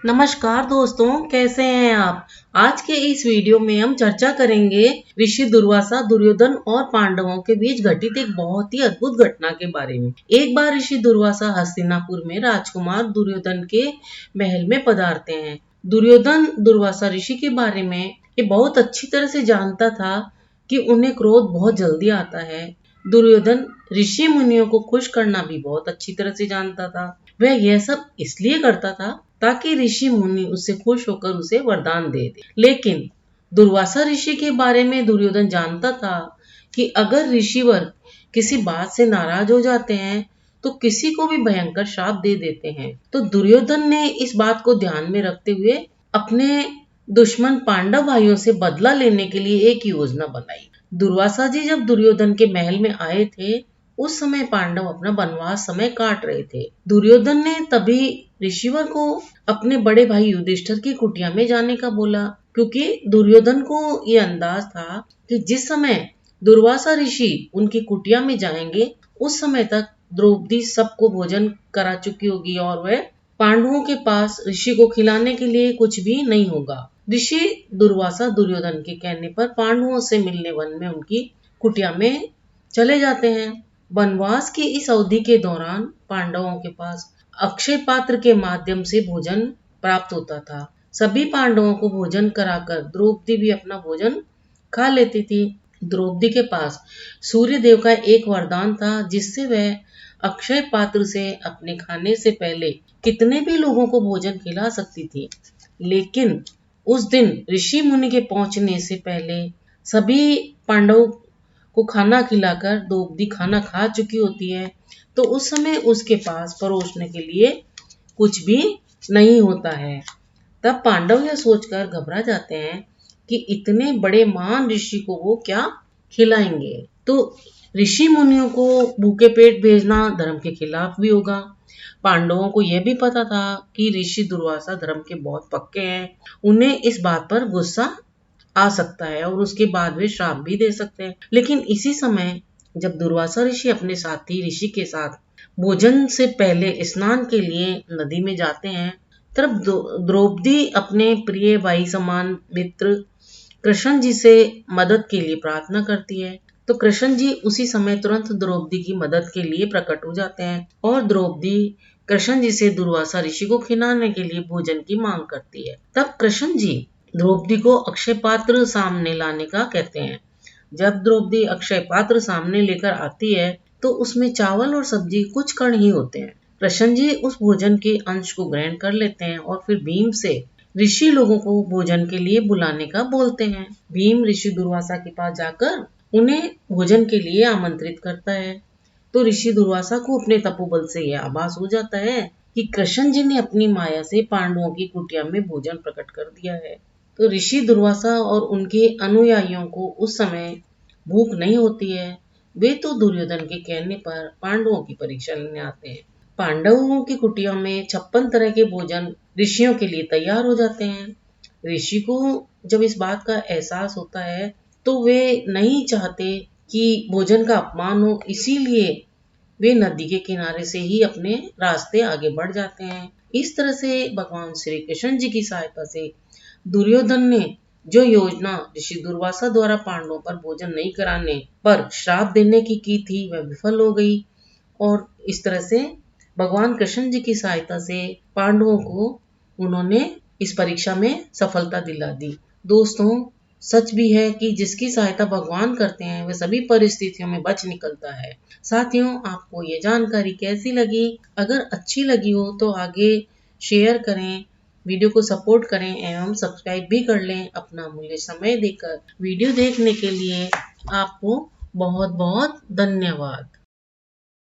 नमस्कार दोस्तों, कैसे हैं आप। आज के इस वीडियो में हम चर्चा करेंगे ऋषि दुर्वासा, दुर्योधन और पांडवों के बीच घटित एक बहुत ही अद्भुत घटना के बारे में। एक बार ऋषि दुर्वासा हस्तिनापुर में राजकुमार दुर्योधन के महल में पधारते हैं। दुर्योधन दुर्वासा ऋषि के बारे में ये बहुत अच्छी तरह से जानता था कि उन्हें क्रोध बहुत जल्दी आता है। दुर्योधन ऋषि मुनियों को खुश करना भी बहुत अच्छी तरह से जानता था। वह यह सब इसलिए करता था ताकि ऋषि मुनि उससे खुश होकर उसे वरदान दे दे। लेकिन दुर्वासा ऋषि के बारे में दुर्योधन जानता था कि अगर ऋषिवर किसी बात से नाराज हो जाते हैं तो किसी को भी भयंकर श्राप दे देते हैं। तो दुर्योधन ने इस बात को ध्यान में रखते हुए अपने दुश्मन पांडव भाइयों से बदला लेने के लिए एक योजना बनाई। दुर्वासा जी जब दुर्योधन के महल में आए थे उस समय पांडव अपना वनवास समय काट रहे थे। दुर्योधन ने तभी ऋषिवर को अपने बड़े भाई युधिष्ठिर की कुटिया में जाने का बोला, क्योंकि दुर्योधन को ये अंदाज था कि जिस समय दुर्वासा ऋषि उनकी कुटिया में जाएंगे उस समय तक द्रौपदी सबको भोजन करा चुकी होगी और वह पांडवों के पास ऋषि को खिलाने के लिए कुछ भी नहीं होगा। ऋषि दुर्वासा दुर्योधन के कहने पर पांडवों से मिलने वन में उनकी कुटिया में चले जाते हैं। वनवास की इस अवधि के दौरान पांडवों के पास अक्षय पात्र के माध्यम से भोजन प्राप्त होता था। सभी पांडवों को भोजन कराकर द्रौपदी भी अपना भोजन खा लेती थी। द्रौपदी के पास सूर्य देव का एक वरदान था जिससे वह अक्षय पात्र से अपने खाने से पहले कितने भी लोगों को भोजन खिला सकती थी। लेकिन उस दिन ऋषि मुनि के पहुंचने से पहले सभी पांडव को खाना खिलाकर द्रौपदी खाना खा चुकी होती है, तो उस समय उसके पास परोसने के लिए कुछ भी नहीं होता है। तब पांडव यह सोचकर घबरा जाते हैं कि इतने बड़े महान ऋषि को वो क्या खिलाएंगे। तो ऋषि मुनियों को भूखे पेट भेजना धर्म के खिलाफ भी होगा। पांडवों को यह भी पता था कि ऋषि दुर्वासा धर्म के बहुत पक्के हैं। उन्हें इस बात पर गुस्सा आ सकता है और उसके बाद वे श्राप भी दे सकते हैं। लेकिन इसी समय जब दुर्वासा ऋषि अपने साथी ऋषि के साथ भोजन से पहले स्नान के लिए नदी में जाते हैं, तब द्रौपदी अपने प्रिय भाई समान मित्र कृष्ण जी से मदद के लिए प्रार्थना करती है। तो कृष्ण जी उसी समय तुरंत द्रौपदी की मदद के लिए प्रकट हो जाते हैं और द्रौपदी कृष्ण जी से दुर्वासा ऋषि को खिलाने के लिए भोजन की मांग करती है। तब कृष्ण जी द्रौपदी को अक्षय पात्र सामने लाने का कहते हैं। जब द्रौपदी अक्षय पात्र सामने लेकर आती है तो उसमें चावल और सब्जी कुछ कण ही होते हैं। कृष्ण जी उस भोजन के अंश को ग्रहण कर लेते हैं और फिर भीम से ऋषि लोगों को भोजन के लिए बुलाने का बोलते हैं। भीम ऋषि दुर्वासा के पास जाकर उन्हें भोजन के लिए आमंत्रित करता है। तो ऋषि दुर्वासा को अपने तपोबल से यह आभास हो जाता है कि कृष्ण जी ने अपनी माया से पांडवों की कुटिया में भोजन प्रकट कर दिया है। तो ऋषि दुर्वासा और उनके अनुयायियों को उस समय भूख नहीं होती है। वे तो दुर्योधन के कहने पर पांडवों की परीक्षा लेने आते हैं। पांडवों की कुटिया में 56 तरह के भोजन ऋषियों के लिए तैयार हो जाते हैं। ऋषि को जब इस बात का एहसास होता है तो वे नहीं चाहते कि भोजन का अपमान हो, इसीलिए वे नदी के किनारे से ही अपने रास्ते आगे बढ़ जाते हैं। इस तरह से भगवान श्री कृष्ण जी की सहायता से दुर्योधन ने जो योजना ऋषि दुर्वासा द्वारा पांडवों पर भोजन नहीं कराने पर श्राप देने की थी वह विफल हो गई और इस तरह से भगवान कृष्ण जी की सहायता से पांडवों को उन्होंने इस परीक्षा में सफलता दिला दी। दोस्तों, सच भी है कि जिसकी सहायता भगवान करते हैं वह सभी परिस्थितियों में बच निकलता है। साथियों, आपको ये जानकारी कैसी लगी? अगर अच्छी लगी हो तो आगे शेयर करें, वीडियो को सपोर्ट करें एवं सब्सक्राइब भी कर लें। अपना अमूल्य समय देकर वीडियो देखने के लिए आपको बहुत बहुत धन्यवाद।